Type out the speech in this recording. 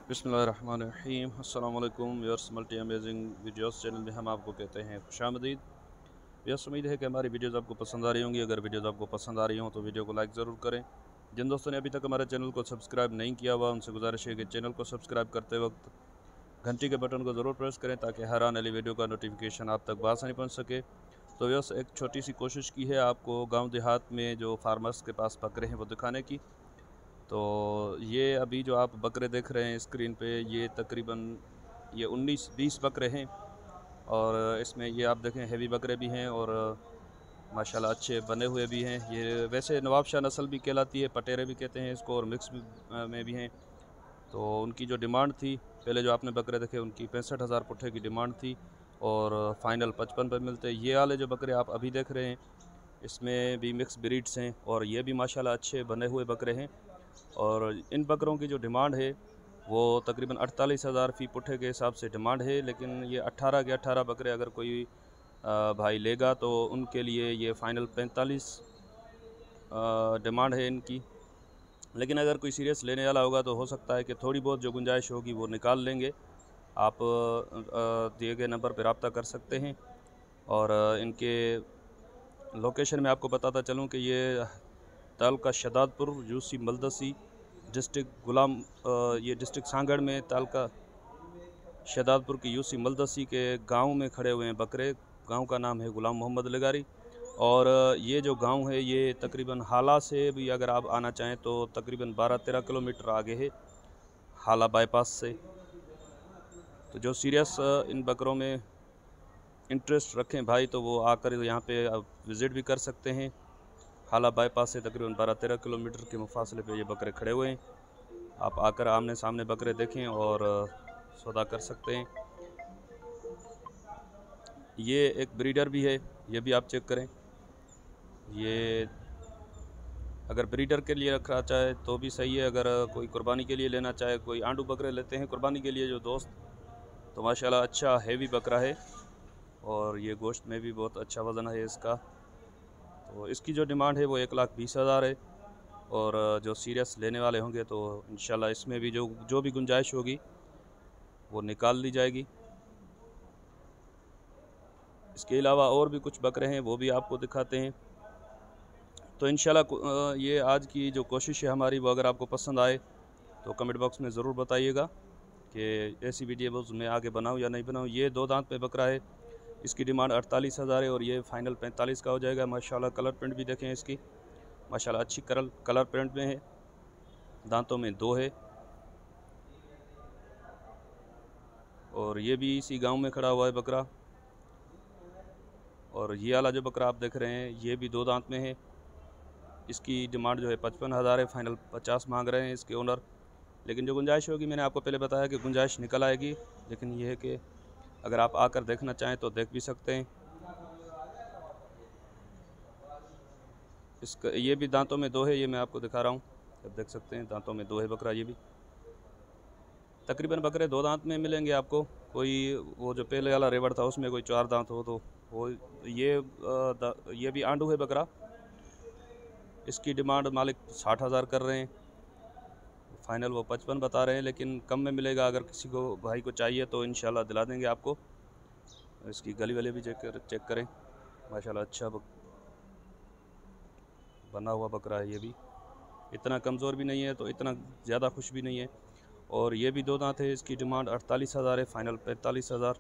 बिस्मिल्लाहिर्रहमानिर्रहीम। अस्सलाम वालेकुम viewers, multi amazing videos channel में हम आपको कहते हैं खुशामदीद। व्यूअर्स, उम्मीद है कि हमारी वीडियोस आपको पसंद आ रही होंगी। अगर वीडियोस आपको पसंद आ रही हों तो वीडियो को लाइक ज़रूर करें। जिन दोस्तों ने अभी तक हमारे चैनल को सब्सक्राइब नहीं किया हुआ उनसे गुजारिश है कि चैनल को सब्सक्राइब करते वक्त घंटी के बटन को ज़रूर प्रेस करें ताकि हर आने वाली वीडियो का नोटिफिकेशन आप तक बआसानी पहुँच सके। तो व्यूअर्स, एक छोटी सी कोशिश की है आपको गाँव देहात में जो फार्मर्स के पास बकरे हैं वो दिखाने की। तो ये अभी जो आप बकरे देख रहे हैं स्क्रीन पे, ये तकरीबन ये 19-20 बकरे हैं। और इसमें ये आप देखें हेवी बकरे भी हैं और माशाल्लाह अच्छे बने हुए भी हैं। ये वैसे नवाबशाह नस्ल भी कहलाती है, पटेरे भी कहते हैं इसको, और मिक्स भी में भी हैं। तो उनकी जो डिमांड थी, पहले जो आपने बकरे देखे उनकी 65,000 पुट्ठे की डिमांड थी और फ़ाइनल 55 पर मिलते हैं। ये वाले जो बकरे आप अभी देख रहे हैं इसमें भी मिक्स ब्रीड्स हैं और ये भी माशाल्लाह अच्छे बने हुए बकरे हैं। और इन बकरों की जो डिमांड है वो तकरीबन 48,000 फ़ी पुट्ठे के हिसाब से डिमांड है। लेकिन ये 18 के 18 बकरे अगर कोई भाई लेगा तो उनके लिए ये फ़ाइनल 45 डिमांड है इनकी। लेकिन अगर कोई सीरियस लेने वाला होगा तो हो सकता है कि थोड़ी बहुत जो गुंजाइश होगी वो निकाल लेंगे। आप दिए गए नंबर पर रब्ता कर सकते हैं। और इनके लोकेशन में आपको बताता चलूँ कि ये तालुका शदादपुर, यूसी मलदसी, डिस्ट्रिक्ट ये डिस्ट्रिक्ट सांगड़ में तालुका शदादपुर की यूसी मलदसी के गांव में खड़े हुए हैं बकरे। गांव का नाम है गुलाम मोहम्मद लगारी। और ये जो गांव है ये तकरीबन हाला से भी अगर आप आना चाहें तो तकरीबन 12-13 किलोमीटर आगे है, हाला बाईपास से। तो जो सीरियस इन बकरों में इंटरेस्ट रखें भाई तो वो आकर यहाँ पे विज़िट भी कर सकते हैं। हाला बाईपास से तकरीबन 12-13 किलोमीटर के मुफासले पे ये बकरे खड़े हुए हैं। आप आकर आमने सामने बकरे देखें और सौदा कर सकते हैं। ये एक ब्रीडर भी है, ये भी आप चेक करें। ये अगर ब्रीडर के लिए रखना चाहे तो भी सही है, अगर कोई कुर्बानी के लिए लेना चाहे, कोई आंडू बकरे लेते हैं कुर्बानी के लिए जो दोस्त, तो माशाल्लाह अच्छा हेवी बकरा है और ये गोश्त में भी बहुत अच्छा वज़न है इसका। तो इसकी जो डिमांड है वो 1,20,000 है। और जो सीरियस लेने वाले होंगे तो इंशाल्लाह इसमें भी जो भी गुंजाइश होगी वो निकाल ली जाएगी। इसके अलावा और भी कुछ बकरे हैं वो भी आपको दिखाते हैं। तो इंशाल्लाह ये आज की जो कोशिश है हमारी वो अगर आपको पसंद आए तो कमेंट बॉक्स में ज़रूर बताइएगा कि ऐसी वीडियोज़ मैं आगे बनाऊँ या नहीं बनाऊँ। ये 2 दांत पे बकरा है, इसकी डिमांड 48,000 है और ये फ़ाइनल 45 का हो जाएगा। माशाल्लाह कलर प्रिंट भी देखें इसकी, माशाल्लाह अच्छी कलर प्रिंट में है, दांतों में 2 है। और ये भी इसी गांव में खड़ा हुआ है बकरा। और ये वाला जो बकरा आप देख रहे हैं ये भी 2 दांत में है, इसकी डिमांड जो है 55,000 है, फ़ाइनल 50 मांग रहे हैं इसके ओनर। लेकिन जो गुंजाइश होगी, मैंने आपको पहले बताया कि गुंजाइश निकल आएगी। लेकिन ये है कि अगर आप आकर देखना चाहें तो देख भी सकते हैं। इसका ये भी दांतों में 2 है, ये मैं आपको दिखा रहा हूँ, आप देख सकते हैं दांतों में 2 है बकरा। ये भी तकरीबन बकरे 2 दांत में मिलेंगे आपको। कोई वो जो पहले वाला रेवड़ था उसमें कोई 4 दांत हो तो वो ये भी आंडू है बकरा। इसकी डिमांड मालिक 60,000 कर रहे हैं, फ़ाइनल वो 55 बता रहे हैं, लेकिन कम में मिलेगा। अगर किसी को भाई को चाहिए तो इंशाल्लाह दिला देंगे आपको। इसकी गली वाले भी चेक करें, माशाल्लाह अच्छा बना हुआ बकरा है। ये भी इतना कमज़ोर भी नहीं है तो इतना ज़्यादा खुश भी नहीं है। और ये भी 2 दांत है, इसकी डिमांड 48,000 है, फ़ाइनल 45,000।